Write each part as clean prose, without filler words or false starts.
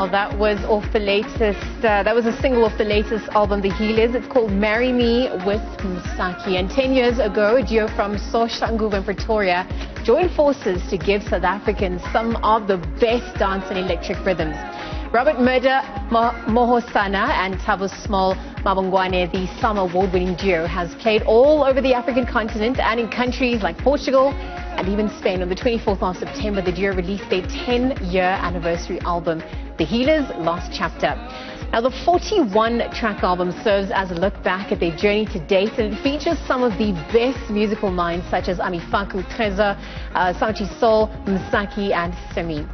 Well, that was off the latest, that was a single off the latest album, The Healers. It's called Marry Me with Musaki. And 10 years ago, a duo from Soshanguve and Pretoria joined forces to give South Africans some of the best dance and electric rhythms. Robert Murda, Mahosana and Thabo Smols, Mabogwane, the Summer award-winning duo, has played all over the African continent and in countries like Portugal and even Spain. On the 24th of September, the duo released their 10-year anniversary album, The Healers' Last Chapter. Now, the 41-track album serves as a look back at their journey to date, and it features some of the best musical minds such as Amifaku, Trezor, Sauti Sol, Musaki and Semi.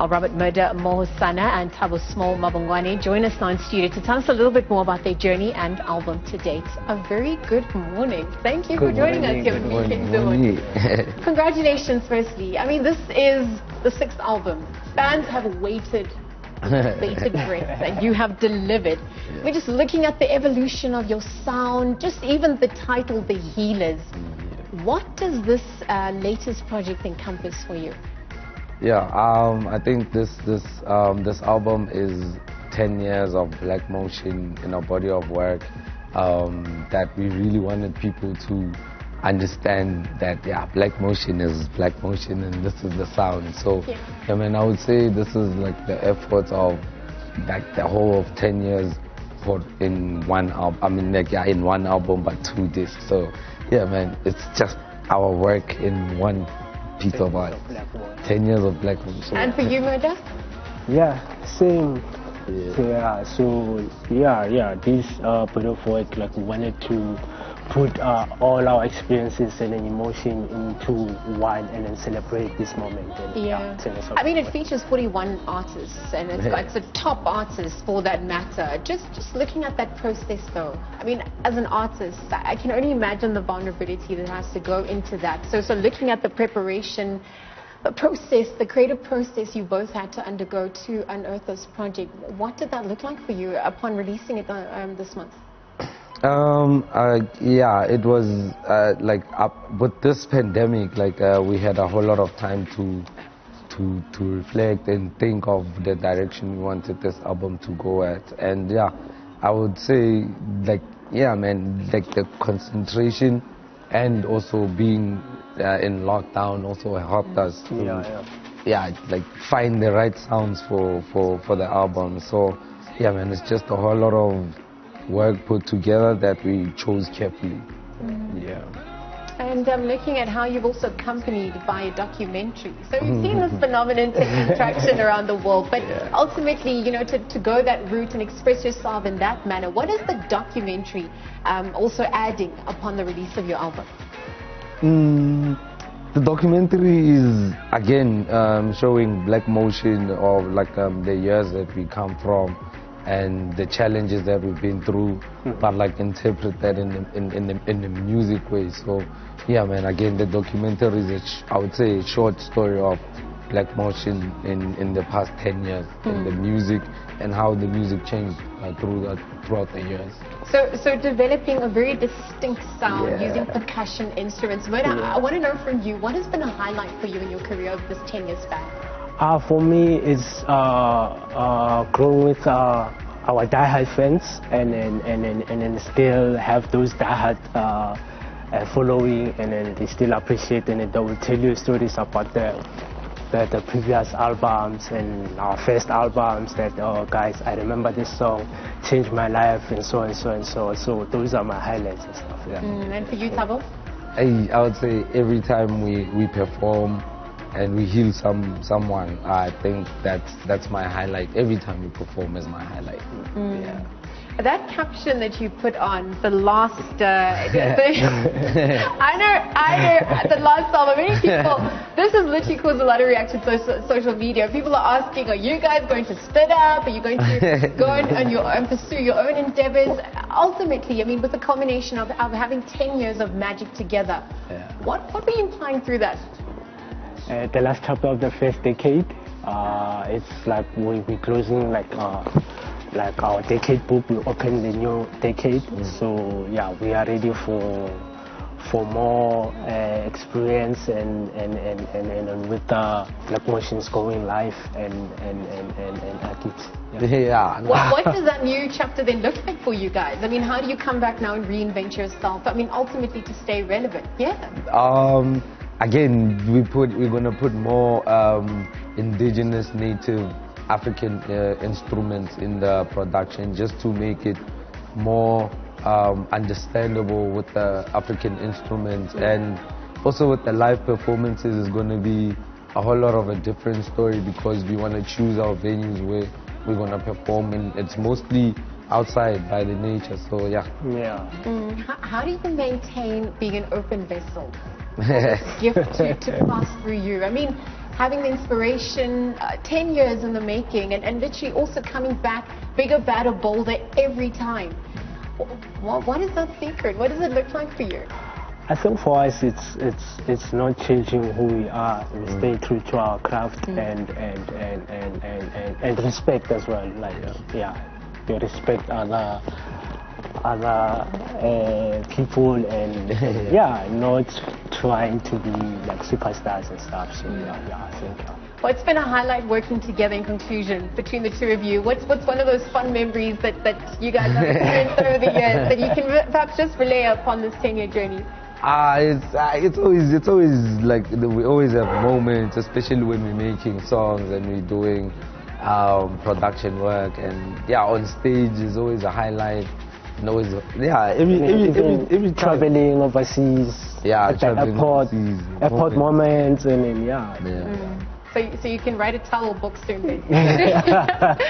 Robert Murda, Mahosana and Thabo Smols, Mabogwane join us now in studio to tell us a little bit more about their journey and album to date. A very good morning. Thank you for joining us here at Weekend Zone. Congratulations, firstly. I mean, this is the 6th album. Fans have waited bated breath, and you have delivered. I mean, just looking at the evolution of your sound, just even the title, The Healers. What does this latest project encompass for you? Yeah, I think this album is 10 years of black motion in our body of work, that we really wanted people to understand that, yeah, black motion is black motion and this is the sound. So, I mean, I would say this is like the efforts of like the whole of 10 years in one album. I mean, like, yeah, in one album, but 2 discs. So, yeah, man, it's just our work in one piece of art. 10 years of black motion. And for you, Murda? Yeah, same. Yeah, so this bit of work, like, we wanted to put all our experiences and emotion into one and then celebrate this moment. And, I mean, it features 41 artists and it's like the top artists for that matter. Just looking at that process though, I mean, as an artist, I can only imagine the vulnerability that has to go into that. So looking at the preparation, the process, the creative process you both had to undergo to unearth this project, what did that look like for you upon releasing it this month? Yeah, it was like with this pandemic, like we had a whole lot of time to reflect and think of the direction we wanted this album to go at. And yeah, I would say, like, yeah, man, like the concentration and also being in lockdown also helped us to like find the right sounds for the album. So yeah, man, it's just a whole lot of work put together that we chose carefully. Yeah. And looking at how you've also accompanied by a documentary. So we've seen this phenomenon taking traction around the world, but ultimately, you know, to go that route and express yourself in that manner, what is the documentary also adding upon the release of your album? The documentary is, again, showing black motion of like the years that we come from and the challenges that we've been through, but like interpret that in the music way. So yeah, man, again, the documentary is I would say a short story of black motion in the past 10 years, in the music and how the music changed throughout the years. So developing a very distinct sound using percussion instruments. Murda, I want to know from you, what has been a highlight for you in your career of this 10 years span? For me, it's growing with our diehard fans and then still have those diehard following, and then they still appreciate, and they will tell you stories about the previous albums and our first albums that, oh guys, I remember this song changed my life and so and so and so. So those are my highlights and stuff. Yeah. And for you, Thabo? I would say every time we perform and we heal someone, I think that's my highlight. Every time we perform is my highlight. Yeah. That caption that you put on the last, I know, the last album, many people, this has literally caused a lot of reaction to social media. People are asking, are you guys going to split up? Are you going to go on your own, pursue your own endeavors? Ultimately, I mean, with the culmination of having 10 years of magic together, what were you implying through that? The last chapter of the first decade, it's like we're closing like our decade book. We open the new decade. So yeah, we are ready for for more experience and with the Black Motions going live and at it. Yeah. What does that new chapter then look like for you guys? I mean, how do you come back now and reinvent yourself? I mean, ultimately to stay relevant. Yeah. Again, we're gonna put more indigenous, native African instruments in the production, just to make it more understandable with the African instruments. And also with the live performances, is going to be a whole lot of a different story, because we want to choose our venues where we're going to perform, and it's mostly outside by the nature. So yeah. How do you maintain being an open vessel? This gift to pass through you. I mean, having the inspiration, 10 years in the making, and literally also coming back bigger, better, bolder every time. What is that secret? What does it look like for you? I think for us, it's not changing who we are. We stay true to our craft and respect as well. Like we respect other people and not trying to be like superstars and stuff. So I think. Well, it's been a highlight working together in conclusion between the two of you. What's one of those fun memories that you guys have experienced over the years that you can perhaps just relay upon this 10-year journey? It's always like we always have moments, especially when we're making songs and we're doing production work, and on stage is always a highlight. And always every traveling overseas, at the airport moments, and then So you can write a towel book soon then.